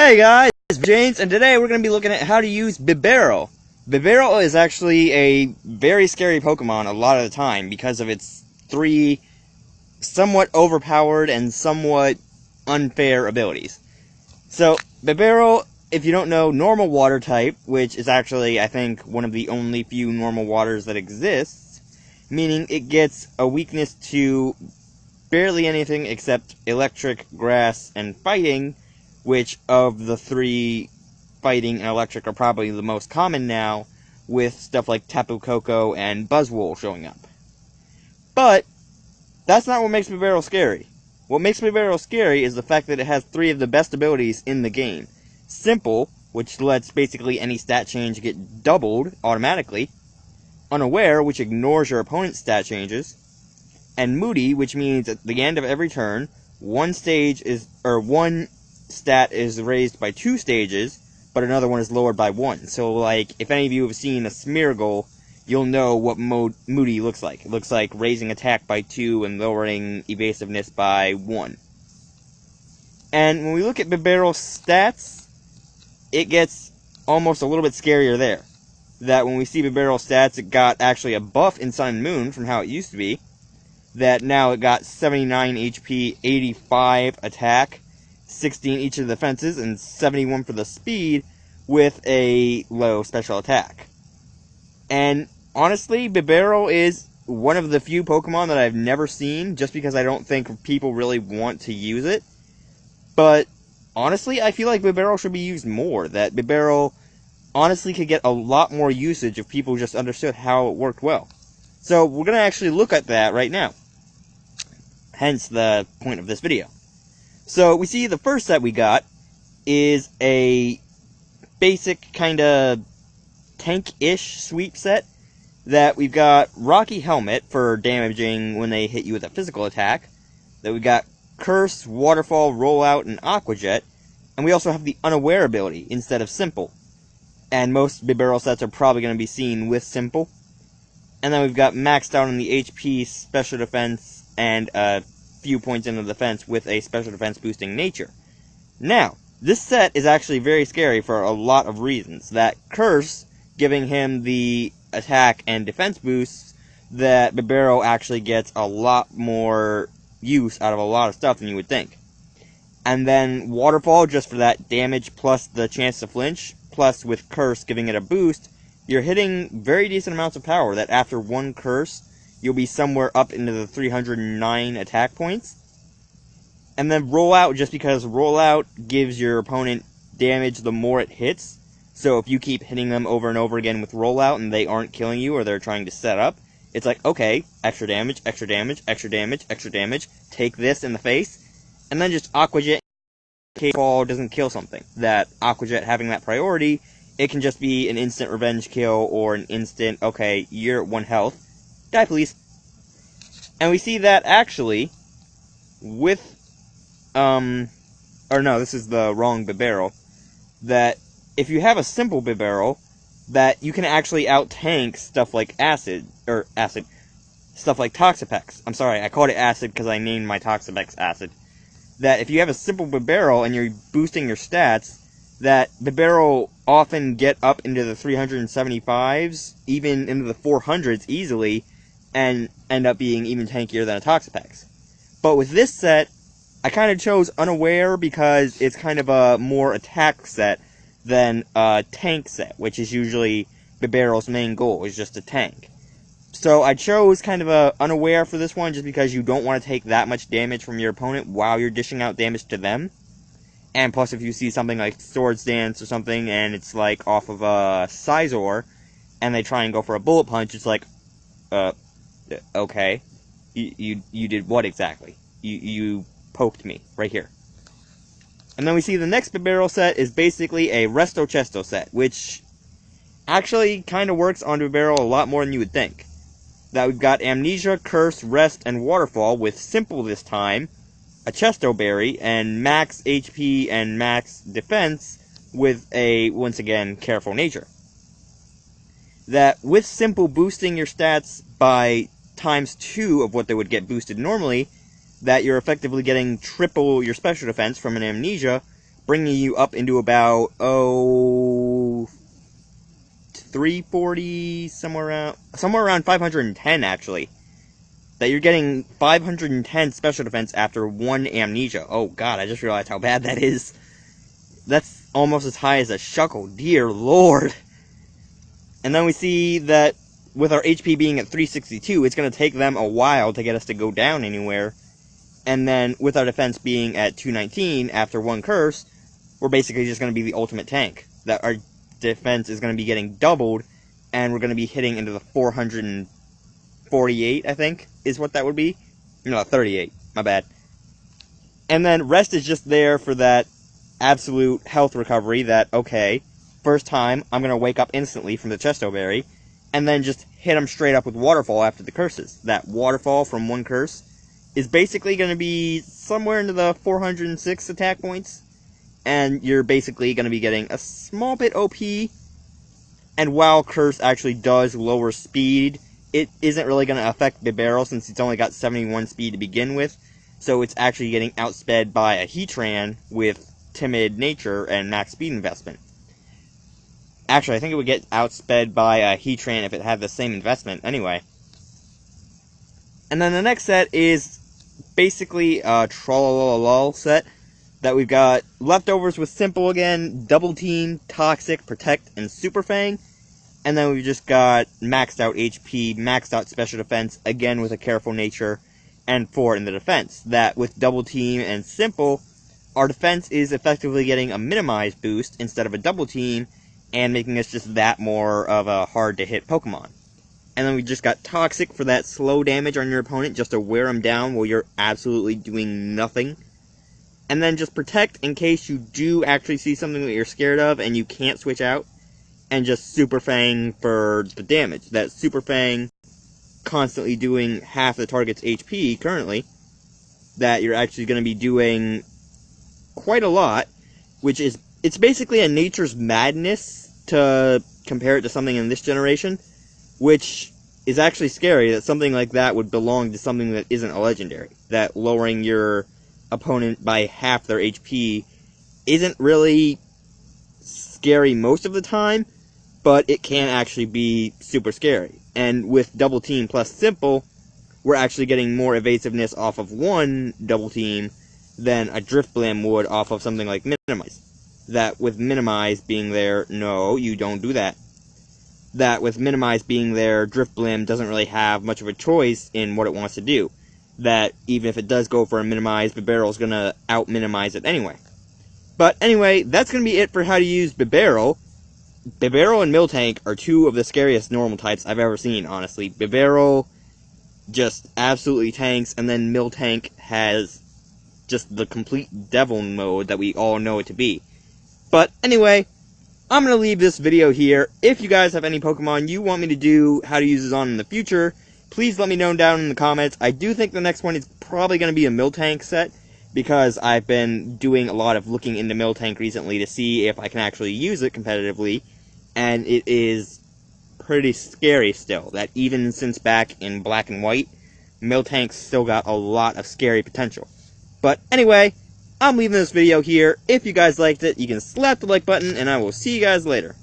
Hey guys, it's VideoJames, and today we're going to be looking at how to use Bibarel. Bibarel is actually a very scary Pokemon a lot of the time because of its three somewhat overpowered and somewhat unfair abilities. So, Bibarel, if you don't know, normal water type, which is actually, I think, one of the only few normal waters that exists, meaning it gets a weakness to barely anything except electric, grass, and fighting, which of the three, fighting and electric, are probably the most common now, with stuff like Tapu Koko and Buzzwole showing up. But that's not what makes Bibarel scary. What makes Bibarel scary is the fact that it has three of the best abilities in the game. Simple, which lets basically any stat change get doubled automatically. Unaware, which ignores your opponent's stat changes. And Moody, which means at the end of every turn, one stat is raised by 2 stages, but another one is lowered by 1. So, like, if any of you have seen a Smeargle, you'll know what Moody looks like. It looks like raising attack by 2 and lowering evasiveness by 1. And when we look at Bibarel's stats, it gets almost a little bit scarier there. That when we see Bibarel's stats, it got actually a buff in Sun and Moon from how it used to be. That now it got 79 HP, 85 attack, 16 each of the defenses, and 71 for the speed, with a low special attack. And honestly, Bibarel is one of the few Pokemon that I've never seen, just because I don't think people really want to use it. But honestly, I feel like Bibarel should be used more. That Bibarel honestly could get a lot more usage if people just understood how it worked well. So we're going to actually look at that right now. Hence the point of this video. So we see the first set we got is a basic kind of tank-ish sweep set. That we've got Rocky Helmet for damaging when they hit you with a physical attack. That we've got Curse, Waterfall, Rollout, and Aqua Jet. And we also have the Unaware ability instead of Simple. And most Bibarel sets are probably going to be seen with Simple. And then we've got maxed out on the HP, Special Defense, and a few points into the defense with a Special Defense boosting nature. Now, this set is actually very scary for a lot of reasons. That Curse, giving him the attack and defense boosts, that Bibarel actually gets a lot more use out of a lot of stuff than you would think. And then Waterfall, just for that damage plus the chance to flinch, plus with Curse giving it a boost, you're hitting very decent amounts of power, that after one Curse, you'll be somewhere up into the 309 attack points. And then Rollout, just because Rollout gives your opponent damage the more it hits. So if you keep hitting them over and over again with Rollout and they aren't killing you or they're trying to set up, it's like, okay, extra damage, extra damage, extra damage, extra damage, take this in the face, and then just Aqua Jet in case Fall doesn't kill something. That Aqua Jet having that priority, it can just be an instant revenge kill or an instant, okay, you're at 1 health. Die, please. And we see that actually with, or no, this is the wrong Bibarel. That if you have a simple Bibarel, that you can actually out-tank stuff like stuff like Toxapex. I'm sorry, I called it Acid because I named my Toxapex Acid. That if you have a simple Bibarel and you're boosting your stats, that Bibarel often get up into the 375s, even into the 400s easily, and end up being even tankier than a Toxapex. But with this set, I kind of chose Unaware because it's kind of a more attack set than a tank set, which is usually Bibarel's main goal, is just a tank. So I chose kind of a Unaware for this one just because you don't want to take that much damage from your opponent while you're dishing out damage to them. And plus, if you see something like Swords Dance or something, and it's like off of a Scizor, and they try and go for a Bullet Punch, it's like, okay, you did what exactly? You poked me right here. And then we see the next Bibarel set is basically a Resto Chesto set, which actually kind of works on Bibarel a lot more than you would think. That we've got Amnesia, Curse, Rest, and Waterfall with Simple this time, a Chesto Berry, and max HP and max defense with a, once again, Careful Nature. That with Simple boosting your stats by ×2 of what they would get boosted normally, that you're effectively getting triple your special defense from an Amnesia, bringing you up into about, 340, somewhere around 510, actually. That you're getting 510 special defense after 1 amnesia. Oh god, I just realized how bad that is. That's almost as high as a shuckle, dear lord. And then we see that with our HP being at 362, it's going to take them a while to get us to go down anywhere. And then with our defense being at 219 after 1 curse, we're basically just going to be the ultimate tank. That our defense is going to be getting doubled, and we're going to be hitting into the 448, I think, is what that would be. No, 38, my bad. And then rest is just there for that absolute health recovery that, okay, first time, I'm going to wake up instantly from the Chesto Berry, and then just hit them straight up with Waterfall after the curses. That Waterfall from 1 curse is basically going to be somewhere into the 406 attack points, and you're basically going to be getting a small bit OP, and while Curse actually does lower speed, it isn't really going to affect Bibarel since it's only got 71 speed to begin with, so it's actually getting outsped by a Heatran with Timid Nature and max speed investment. Actually, I think it would get outsped by a Heatran if it had the same investment anyway. And then the next set is basically a Trollololol set that we've got leftovers with Simple again, Double Team, Toxic, Protect, and Super Fang. And then we've just got maxed out HP, maxed out special defense, again with a Careful Nature, and 4 in the defense. That with Double Team and Simple, our defense is effectively getting a minimized boost instead of a Double Team, and making us just that more of a hard-to-hit Pokemon. And then we just got Toxic for that slow damage on your opponent, just to wear them down while you're absolutely doing nothing. And then just Protect in case you do actually see something that you're scared of and you can't switch out. And just Super Fang for the damage. That Super Fang constantly doing half the target's HP currently. That you're actually going to be doing quite a lot. Which is, it's basically a Nature's Madness to compare it to something in this generation. Which is actually scary that something like that would belong to something that isn't a legendary. That lowering your opponent by half their HP isn't really scary most of the time, but it can actually be super scary. And with Double Team plus Simple, we're actually getting more evasiveness off of 1 Double Team than a Drift Blim would off of something like Minimize. That with Minimize being there, no, you don't do that. That with Minimize being there, Drift Blim doesn't really have much of a choice in what it wants to do. That even if it does go for a Minimize, Bibarel's going to out-minimize it anyway. But anyway, that's going to be it for how to use Bibarel. Bibarel and Miltank are 2 of the scariest normal types I've ever seen, honestly. Bibarel just absolutely tanks, and then Miltank has just the complete devil mode that we all know it to be. But anyway, I'm going to leave this video here. If you guys have any Pokemon you want me to do how to use this on in the future, please let me know down in the comments. I do think the next one is probably going to be a Miltank set, because I've been doing a lot of looking into Miltank recently to see if I can actually use it competitively, and it is pretty scary still, that even since back in Black and White, Miltank's still got a lot of scary potential. But anyway, I'm leaving this video here. If you guys liked it, you can slap the like button, and I will see you guys later.